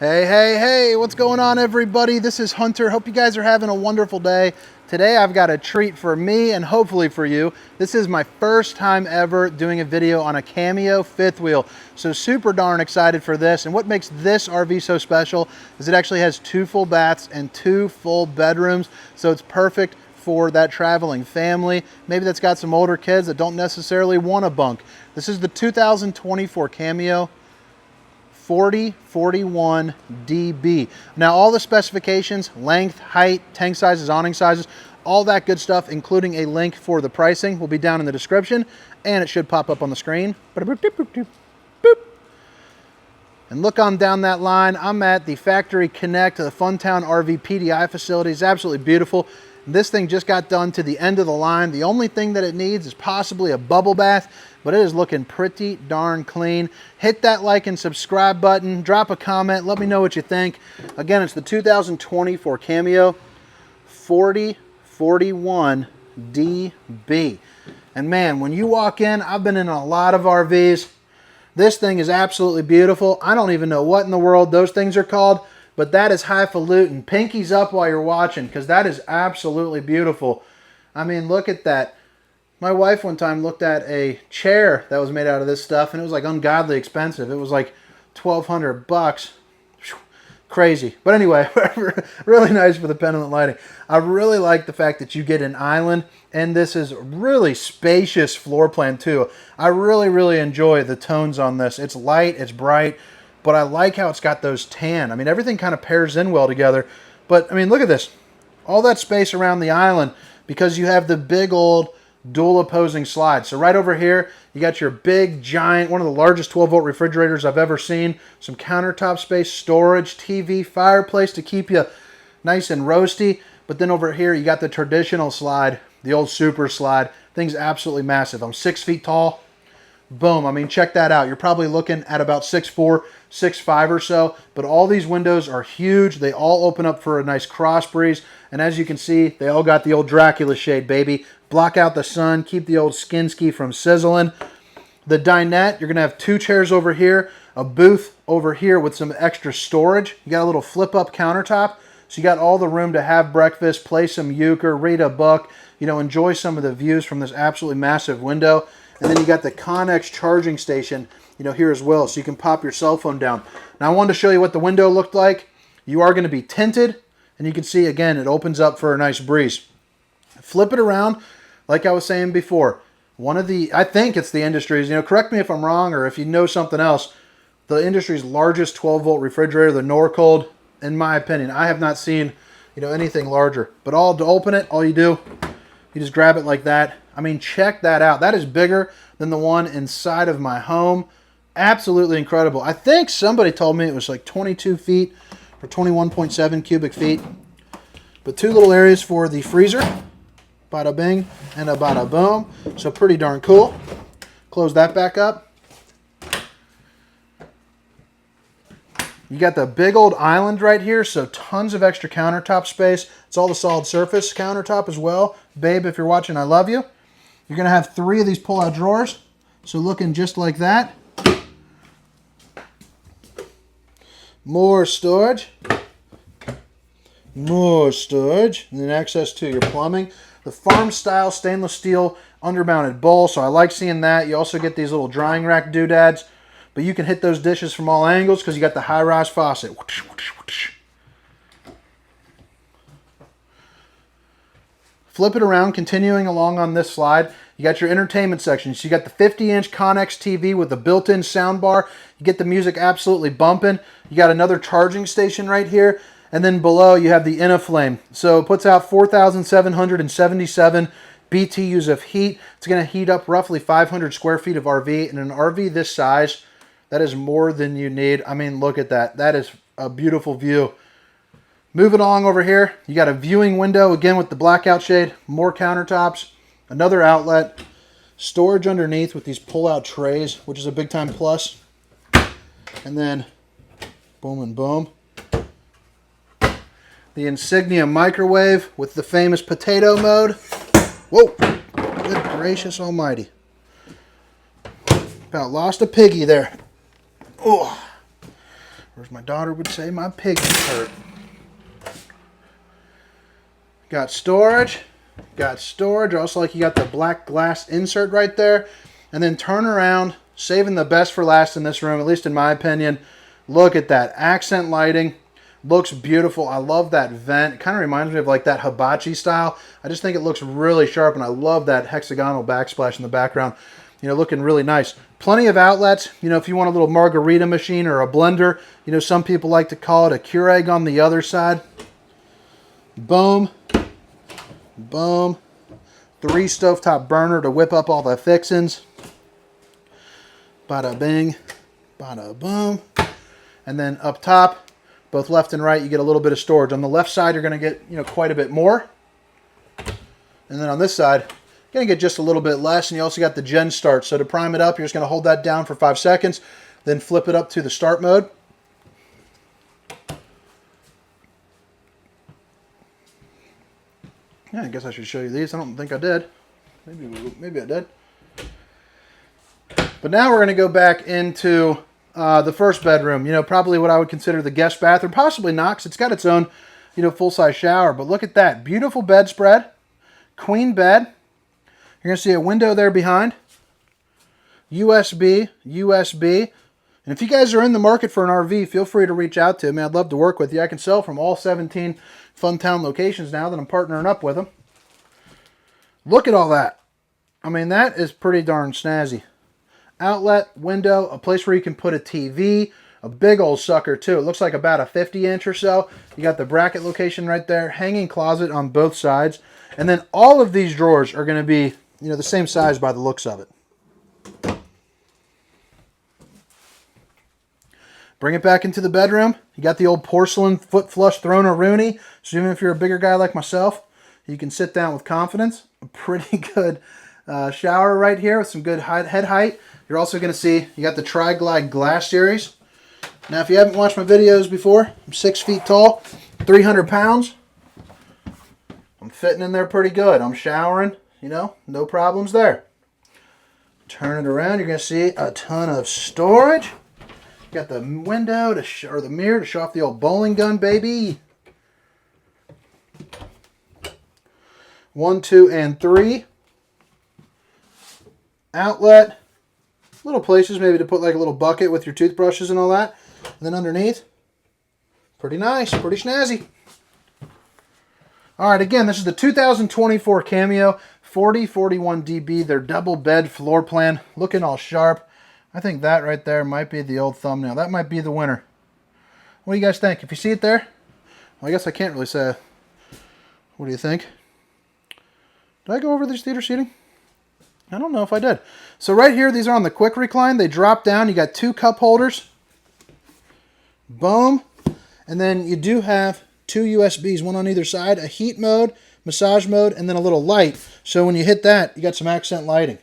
Hey, hey, hey, what's going on, everybody? This is Hunter. Hope you guys are having a wonderful day. Today I've got a treat for me and hopefully for you. This is my first time ever doing a video on a Cameo fifth wheel. So super darn excited for this. And what makes this RV so special is it actually has 2 full baths and 2 full bedrooms. So it's perfect for that traveling family. Maybe that's got some older kids that don't necessarily want a bunk. This is the 2024 Cameo 4041DB. Now all the specifications, length, height, tank sizes, awning sizes, all that good stuff, including a link for the pricing, will be down in the description, and it should pop up on the screen. And look on down that line, I'm at the Factory Connect, the Funtown RV PDI facility. It's absolutely beautiful. This thing just got done to the end of the line. The only thing that it needs is possibly a bubble bath, but it is looking pretty darn clean. Hit that like and subscribe button. Drop a comment. Let me know what you think. Again, it's the 2024 Cameo 4041DB. And man, when you walk in, I've been in a lot of RVs. This thing is absolutely beautiful. I don't even know what in the world those things are called, but that is highfalutin. Pinkies up while you're watching, because that is absolutely beautiful. I mean, look at that. My wife one time looked at a chair that was made out of this stuff, and it was like ungodly expensive. It was like $1,200. Crazy. But anyway, really nice for the pendant lighting. I really like the fact that you get an island, and this is really spacious floor plan too. I really enjoy the tones on this. It's light, it's bright, but I like how it's got those tan. I mean, everything kind of pairs in well together. But I mean, look at this. All that space around the island, because you have the big old dual opposing slides. So right over here, you got your big, giant, one of the largest 12-volt refrigerators I've ever seen. Some countertop space, storage, TV, fireplace to keep you nice and roasty. But then over here, you got the traditional slide, the old super slide. Thing's absolutely massive. I'm 6 feet tall. Boom. I mean, check that out. You're probably looking at about 6'4", 6'5" or so. But all these windows are huge. They all open up for a nice cross breeze. And as you can see, they all got the old Dracula shade, baby. Block out the sun. Keep the old skin ski from sizzling. The dinette, you're going to have 2 chairs over here. A booth over here with some extra storage. You got a little flip-up countertop. So you got all the room to have breakfast, play some euchre, read a book, you know, enjoy some of the views from this absolutely massive window. And then you got the Connex charging station, you know, here as well, so you can pop your cell phone down. Now I wanted to show you what the window looked like. You are going to be tinted, and you can see, again, it opens up for a nice breeze. Flip it around, like I was saying before. One of the, I think it's the industry's, you know, correct me if I'm wrong or if you know something else, the industry's largest 12-volt refrigerator, the Norcold, in my opinion. I have not seen, you know, anything larger. But to open it, all you do, you just grab it like that. I mean, check that out. That is bigger than the one inside of my home. Absolutely incredible. I think somebody told me it was like 22 feet or 21.7 cubic feet. But 2 little areas for the freezer. Bada bing and a bada boom. So pretty darn cool. Close that back up. You got the big old island right here, so tons of extra countertop space. It's all the solid surface countertop as well. Babe, if you're watching, I love you. You're going to have 3 of these pull-out drawers, so looking just like that. More storage. More storage. And then access to your plumbing. The farm-style stainless steel undermounted bowl, so I like seeing that. You also get these little drying rack doodads. But you can hit those dishes from all angles because you got the high-rise faucet. Flip it around, continuing along on this slide. You got your entertainment section. So you got the 50-inch Connex TV with the built-in sound bar. You get the music absolutely bumping. You got another charging station right here. And then below you have the InnoFlame. So it puts out 4,777 BTUs of heat. It's going to heat up roughly 500 square feet of RV. And an RV this size, that is more than you need. I mean, look at that. That is a beautiful view. Moving along over here, you got a viewing window, again with the blackout shade, more countertops, another outlet, storage underneath with these pull-out trays, which is a big-time plus. And then, boom and boom. The Insignia microwave with the famous potato mode. Whoa, good gracious almighty. About lost a piggy there. Oh. or as my daughter would say, my pig hurt. Got storage. Got storage. Also, like, you got the black glass insert right there. And then turn around, saving the best for last in this room, at least in my opinion. Look at that. Accent lighting. Looks beautiful. I love that vent. It kind of reminds me of like that hibachi style. I just think it looks really sharp, and I love that hexagonal backsplash in the background. You know, looking really nice. Plenty of outlets. You know, if you want a little margarita machine or a blender, you know, some people like to call it a Keurig on the other side. Boom. Boom. 3 stovetop burner to whip up all the fixins. Bada bing. Bada boom. And then up top, both left and right, you get a little bit of storage. On the left side, you're going to get, you know, quite a bit more. And then on this side, you're going to get just a little bit less. And you also got the gen start. So to prime it up, you're just going to hold that down for 5 seconds. Then flip it up to the start mode. Yeah, I guess I should show you these. I don't think I did. Maybe I did. But now we're going to go back into the first bedroom. You know, probably what I would consider the guest bathroom. Possibly not, because it's got its own, you know, full-size shower. But look at that. Beautiful bedspread. Queen bed. You're going to see a window there behind. USB. USB. And if you guys are in the market for an RV, feel free to reach out to me. I'd love to work with you. I can sell from all 17 Funtown locations now that I'm partnering up with them. Look at all that. I mean, that is pretty darn snazzy. Outlet, window, a place where you can put a TV, a big old sucker too. It looks like about a 50-inch or so. You got the bracket location right there, hanging closet on both sides. And then all of these drawers are going to be, you know, the same size by the looks of it. Bring it back into the bedroom. You got the old porcelain foot flush throne-a-rooney. So even if you're a bigger guy like myself, you can sit down with confidence. A pretty good shower right here with some good head height. You're also going to see you got the Tri-Glide glass series. Now, if you haven't watched my videos before, I'm 6 feet tall, 300 pounds. I'm fitting in there pretty good. I'm showering, you know, no problems there. Turn it around, you're going to see a ton of storage. Got the window or the mirror to show off the old bowling gun, baby. 1, 2, and 3. Outlet. Little places maybe to put like a little bucket with your toothbrushes and all that. And then underneath, pretty nice, pretty snazzy. All right, again, this is the 2024 Cameo 4041 DB. Their double bed floor plan, looking all sharp. I think that right there might be the old thumbnail. That might be the winner. What do you guys think? If you see it there, well, I guess I can't really say. What do you think? Did I go over this theater seating? I don't know if I did. So right here, these are on the quick recline. They drop down. You got 2 cup holders. Boom. And then you do have 2 USBs, one on either side, a heat mode, massage mode, and then a little light. So when you hit that, you got some accent lighting.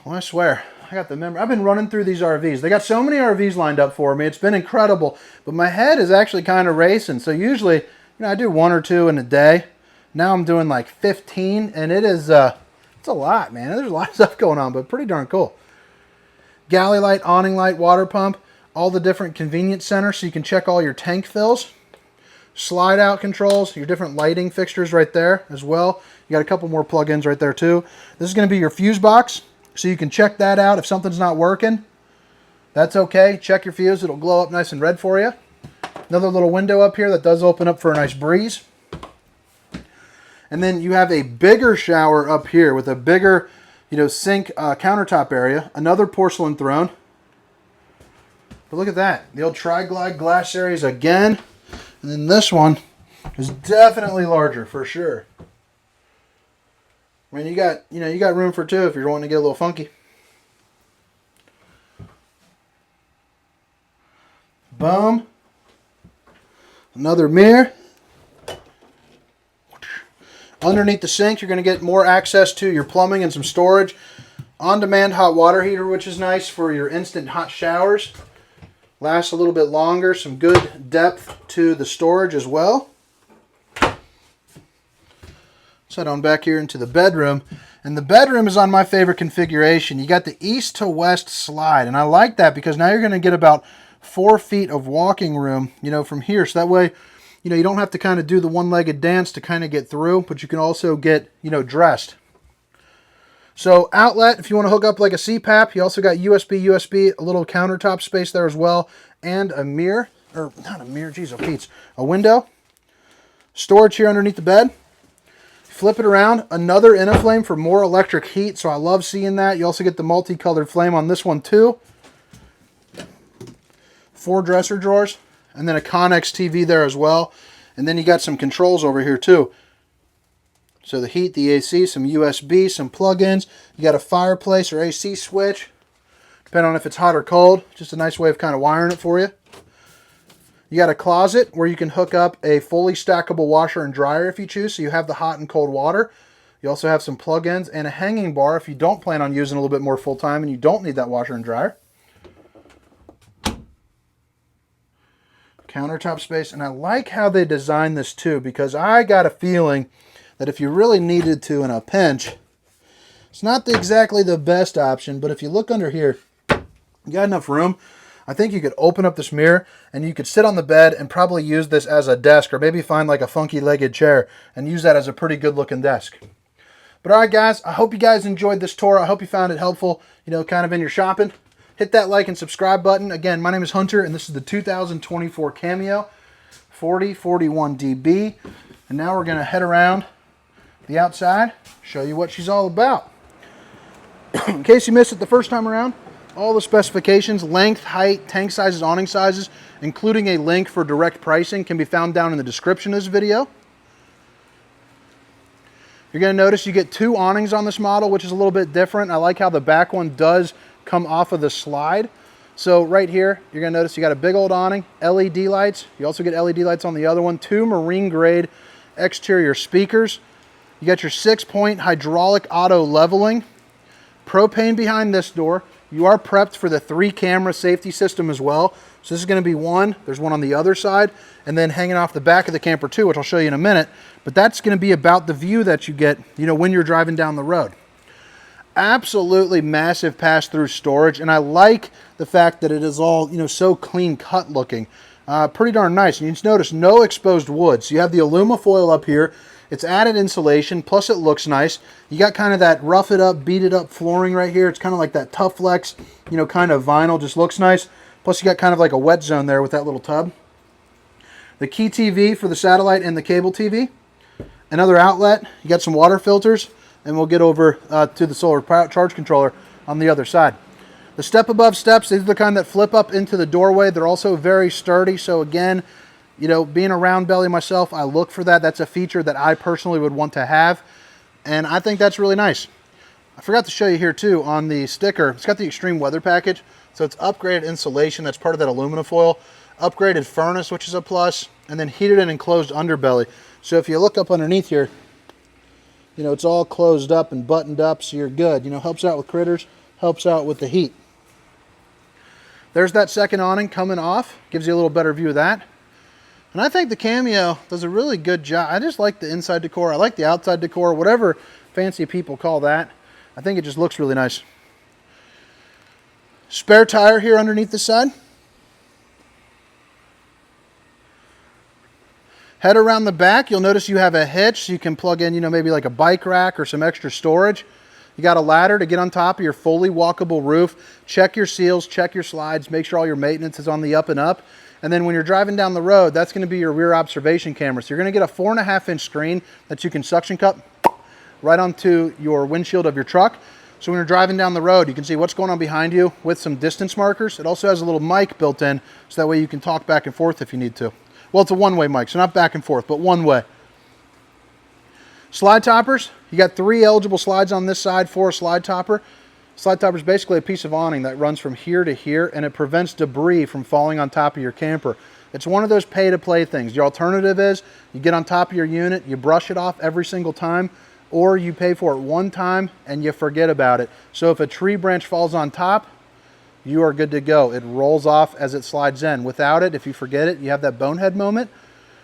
Well, I swear, I got the memory. I've been running through these RVs. They got so many RVs lined up for me. It's been incredible. But my head is actually kind of racing. So usually, you know, I do 1 or 2 in a day. Now I'm doing like 15, and it is, it's a lot, man. There's a lot of stuff going on, but pretty darn cool. Galley light, awning light, water pump, all the different convenience centers so you can check all your tank fills. Slide out controls, your different lighting fixtures right there as well. You got a couple more plug-ins right there too. This is going to be your fuse box. So you can check that out if something's not working. That's okay. Check your fuse. It'll glow up nice and red for you. Another little window up here that does open up for a nice breeze. And then you have a bigger shower up here with a bigger, you know, sink countertop area. Another porcelain throne. But look at that. The old Tri-Glide glass series again. And then this one is definitely larger for sure. I mean, you got room for 2 if you're wanting to get a little funky. Boom. Another mirror. Underneath the sink, you're going to get more access to your plumbing and some storage. On-demand hot water heater, which is nice for your instant hot showers. Lasts a little bit longer. Some good depth to the storage as well. Let's head on back here into the bedroom. And the bedroom is on my favorite configuration. You got the east to west slide. And I like that because now you're going to get about 4 feet of walking room, you know, from here. So that way, you know, you don't have to kind of do the one-legged dance to kind of get through, but you can also get, you know, dressed. So outlet, if you want to hook up like a CPAP, you also got USB, a little countertop space there as well, and a mirror, or not a mirror, geez, oh Pete's, a window. Storage here underneath the bed. Flip it around, another Innoflame for more electric heat, so I love seeing that. You also get the multicolored flame on this one too. 4 dresser drawers, and then a Connex TV there as well. And then you got some controls over here too. So the heat, the AC, some USB, some plug-ins. You got a fireplace or AC switch, depending on if it's hot or cold. Just a nice way of kind of wiring it for you. You got a closet where you can hook up a fully stackable washer and dryer if you choose, so you have the hot and cold water. You also have some plug-ins and a hanging bar if you don't plan on using a little bit more full-time and you don't need that washer and dryer. Countertop space, and I like how they designed this too, because I got a feeling that if you really needed to in a pinch, it's not exactly the best option, but if you look under here, you got enough room. I think you could open up this mirror and you could sit on the bed and probably use this as a desk, or maybe find like a funky legged chair and use that as a pretty good looking desk. But all right guys, I hope you guys enjoyed this tour. I hope you found it helpful, you know, kind of in your shopping. Hit that like and subscribe button. Again, my name is Hunter and this is the 2024 Cameo 4041 DB. And now we're gonna head around the outside, show you what she's all about. In case you missed it the first time around, all the specifications, length, height, tank sizes, awning sizes, including a link for direct pricing, can be found down in the description of this video. You're going to notice you get 2 awnings on this model, which is a little bit different. I like how the back one does come off of the slide. So right here, you're going to notice you got a big old awning, LED lights. You also get LED lights on the other one, 2 marine grade exterior speakers. You got your 6-point hydraulic auto leveling, propane behind this door. You are prepped for the 3-camera safety system as well. So this is going to be one. There's one on the other side, and then hanging off the back of the camper too, which I'll show you in a minute. But that's going to be about the view that you get, you know, when you're driving down the road. Absolutely massive pass-through storage, and I like the fact that it is all, you know, so clean cut looking. Pretty darn nice. And you just notice no exposed wood. So you have the aluminum up here. It's added insulation, plus it looks nice. You got kind of that rough it up, beat it up flooring right here. It's kind of like that Tough Flex, you know, kind of vinyl, just looks nice. Plus you got kind of like a wet zone there with that little tub. The key TV for the satellite and the cable TV. Another outlet. You got some water filters, and we'll get over to the solar charge controller on the other side. The step above steps, these are the kind that flip up into the doorway. They're also very sturdy, so again, you know, being a round belly myself, I look for that. That's a feature that I personally would want to have, and I think that's really nice. I forgot to show you here too on the sticker. It's got the extreme weather package, so it's upgraded insulation. That's part of that aluminum foil. Upgraded furnace, which is a plus, and then heated and enclosed underbelly. So if you look up underneath here, you know, it's all closed up and buttoned up, so you're good. You know, helps out with critters, helps out with the heat. There's that second awning coming off. Gives you a little better view of that. And I think the Cameo does a really good job. I just like the inside decor. I like the outside decor, whatever fancy people call that. I think it just looks really nice. Spare tire here underneath the side. Head around the back, you'll notice you have a hitch, so you can plug in, you know, maybe like a bike rack or some extra storage. You got a ladder to get on top of your fully walkable roof. Check your seals, check your slides, make sure all your maintenance is on the up and up. And then when you're driving down the road, that's going to be your rear observation camera. So you're going to get a 4.5-inch screen that you can suction cup right onto your windshield of your truck. So when you're driving down the road, you can see what's going on behind you with some distance markers. It also has a little mic built in, so that way you can talk back and forth if you need to. Well, it's a one-way mic, so not back and forth, but one way. Slide toppers. You got 3 eligible slides on this side for a slide topper. Slide topper is basically a piece of awning that runs from here to here, and it prevents debris from falling on top of your camper. It's one of those pay-to-play things. Your alternative is you get on top of your unit, you brush it off every single time, or you pay for it one time and you forget about it. So if a tree branch falls on top, you are good to go. It rolls off as it slides in. Without it, if you forget it, you have that bonehead moment.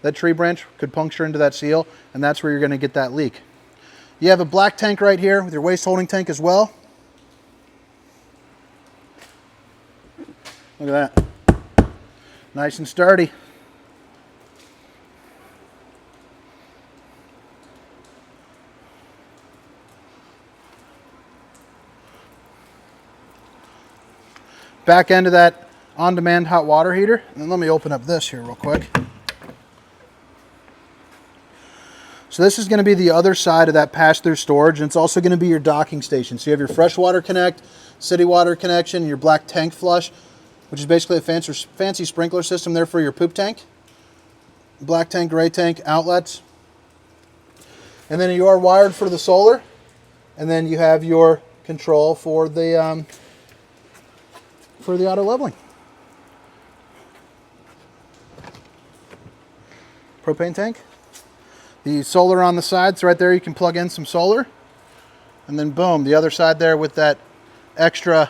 That tree branch could puncture into that seal, and that's where you're going to get that leak. You have a black tank right here with your waste holding tank as well. Look at that. Nice and sturdy. Back end of that on-demand hot water heater. And let me open up this here real quick. So this is going to be the other side of that pass-through storage, and it's also going to be your docking station. So you have your freshwater connect, city water connection, your black tank flush, which is basically a fancy sprinkler system there for your poop tank. Black tank, gray tank outlets. And then you are wired for the solar, and then you have your control for the auto leveling. Propane tank. The solar on the sides right there, you can plug in some solar. And then boom, the other side there with that extra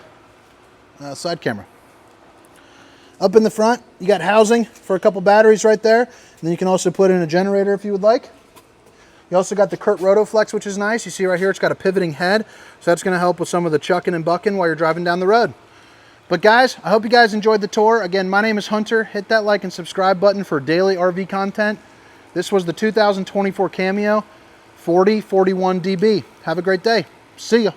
side camera. Up in the front, you got housing for a couple batteries right there. And then you can also put in a generator if you would like. You also got the Kurt Rotoflex, which is nice. You see right here, it's got a pivoting head. So that's going to help with some of the chucking and bucking while you're driving down the road. But guys, I hope you guys enjoyed the tour. Again, my name is Hunter. Hit that like and subscribe button for daily RV content. This was the 2024 Cameo 4041 DB. Have a great day. See ya.